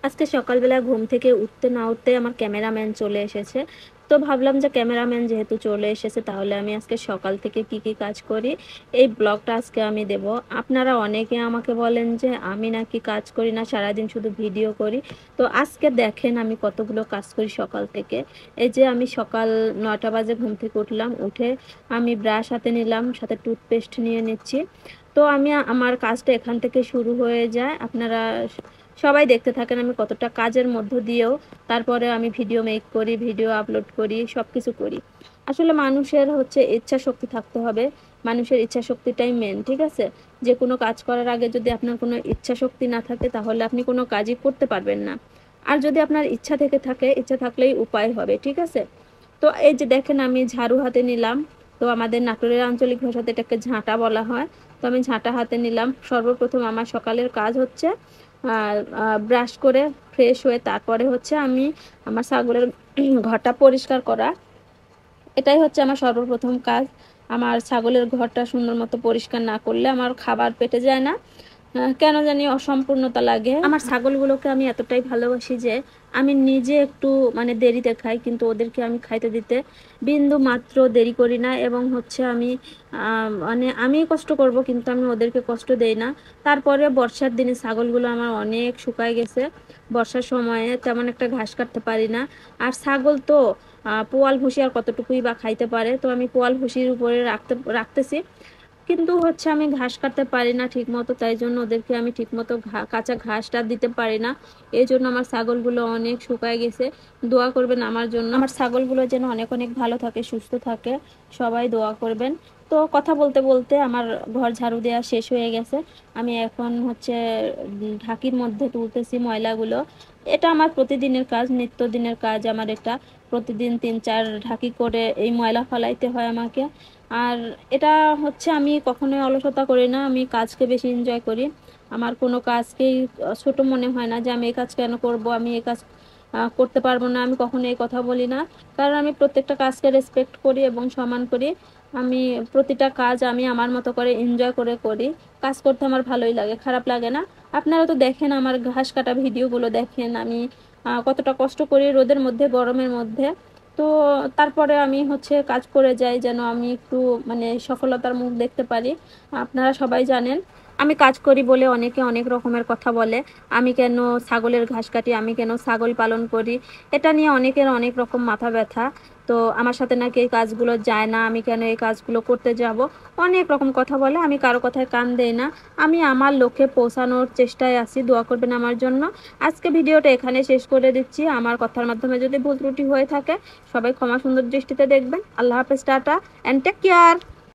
আজকে সকালবেলা ঘুম থেকে উঠতে না উঠতে আমার ক্যামেরাম্যান চলে এসেছে। তো ভাবলাম যে ক্যামেরাম্যান যেহেতু চলে এসেছে তাহলে আমি আজকে সকাল থেকে কি কি কাজ করি এই ব্লগটা আজকে আমি দেব। আপনারা অনেকে আমাকে বলেন যে আমি নাকি কাজ করি না, সারাদিন শুধু ভিডিও করি। তো আজকে দেখেন আমি কতগুলো কাজ করি সকাল থেকে। এই যে আমি সকাল 9টা বাজে ঘুম থেকে উঠলাম, উঠে আমি ব্রাশ হাতে নিলাম, সাথে টুথপেস্ট নিয়ে নিচ্ছি। তো আমি আমার কাজটা এখান থেকে শুরু হয়ে যায়। আপনারা সবাই দেখতে থাকেন আমি কতটা কাজের মধ্য দিয়েও তারপরে আমি ভিডিও মেক করি, ভিডিও আপলোড করি, সব কিছু করি। আসলে মানুষের হচ্ছে ইচ্ছা শক্তি থাকতে হবে, মানুষের ইচ্ছা শক্তিটাই মেন, ঠিক আছে? যে কোনো কাজ করার আগে যদি আপনার কোনো ইচ্ছা শক্তি না থাকে তাহলে আপনি কোনো কাজই করতে পারবেন না। আর যদি আপনার ইচ্ছা থেকে থাকে, ইচ্ছা থাকলেই উপায় হবে, ঠিক আছে? তো এই যে দেখেন আমি ঝাড়ু হাতে নিলাম। তো আমাদের নাটোরের আঞ্চলিক ভাষাতে এটাকে ঝাঁটা বলা হয়। তো আমি ঝাঁটা হাতে নিলাম। সর্বপ্রথম আমার সকালের কাজ হচ্ছে ব্রাশ করে ফ্রেশ হয়ে তারপরে হচ্ছে আমি আমার ছাগলের ঘরটা পরিষ্কার করা। এটাই হচ্ছে আমার সর্বপ্রথম কাজ। আমার ছাগলের ঘরটা সুন্দর মতো পরিষ্কার না করলে আমার খাবার পেটে যায় না, কেন জানি অসম্পূর্ণতা লাগে। আমার ছাগলগুলোকে আমি এতটাই ভালোবাসি যে আমি নিজে একটু মানে দেরিতে খাই, কিন্তু ওদেরকে আমি খাইতে দিতে বিন্দু মাত্র দেরি করি না। এবং হচ্ছে আমি মানে আমি কষ্ট করব কিন্তু আমি ওদেরকে কষ্ট দেই না। তারপরে বর্ষার দিনে ছাগলগুলো আমার অনেক শুকায় গেছে। বর্ষার সময়ে তেমন একটা ঘাস কাটতে পারি না। আর ছাগল তো পোয়াল ভুসি আর কতটুকুই বা খাইতে পারে। তো আমি পোয়াল ভুসির উপরে রাখতেছি, কিন্তু হচ্ছে আমি ঘাস কাটতে পারি না ঠিক মতো, তাই জন্য ওদেরকে আমি ঠিক মতো কাঁচা ঘাসটা দিতে পারি না। এই জন্য আমার ছাগলগুলো অনেক শুকায় গেছে। দোয়া করবেন আমার জন্য, আমার ছাগলগুলো যেন অনেক অনেক ভালো থাকে, সুস্থ থাকে। সবাই দোয়া করবেন। তো কথা বলতে বলতে আমার ঘর ঝাড়ু দেওয়া শেষ হয়ে গেছে। আমি এখন হচ্ছে ঢাকির মধ্যে তুলতেছি ময়লাগুলো। এটা আমার প্রতিদিনের কাজ, নিত্যদিনের কাজ আমার এটা। প্রতিদিন 3-4 ঢাকি করে এই ময়লা ফলাইতে হয় আমাকে। আর এটা হচ্ছে আমি কখনোই অলসতা করি না, আমি কাজকে বেশি এনজয় করি। আমার কোনো কাজকেই ছোট মনে হয় না যে আমি এই কাজ কেন করব, আমি এই কাজ করতে পারবো না। আমি কখনো এই কথা বলি না, কারণ আমি প্রত্যেকটা কাজকে রেসপেক্ট করি এবং সম্মান করি। আমি প্রতিটা কাজ আমি আমার মতো করে এনজয় করে করি। কাজ করতে আমার ভালোই লাগে, খারাপ লাগে না। আপনারা তো দেখেন আমার ঘাস কাটা ভিডিওগুলো, দেখেন আমি কতটা কষ্ট করি রোদের মধ্যে, গরমের মধ্যে। তো তারপরে আমি হচ্ছে কাজ করে যাই যেন আমি একটু মানে সফলতার মুখ দেখতে পারি। আপনারা সবাই জানেন আমি কাজ করি বলে অনেকে অনেক রকমের কথা বলে। আমি কেন ছাগলের ঘাস কাটি, আমি কেন ছাগল পালন করি, এটা নিয়ে অনেকের অনেক রকম মাথা ব্যথা। তো আমার সাথে নাকি এই কাজগুলো যায় না, আমি কেন এই কাজগুলো করতে যাব, অনেক রকম কথা বলে। আমি কারো কথায় কান দেই না। আমি আমার লক্ষ্যে পৌঁছানোর চেষ্টায় আছি, দোয়া করবেন আমার জন্য। আজকে ভিডিওটা এখানে শেষ করে দিচ্ছি। আমার কথার মাধ্যমে যদি ভুল ত্রুটি হয়ে থাকে সবাই ক্ষমা সুন্দর দৃষ্টিতে দেখবেন। আল্লাহ হাফেজ, টাটা অ্যান্ড টেক কেয়ার।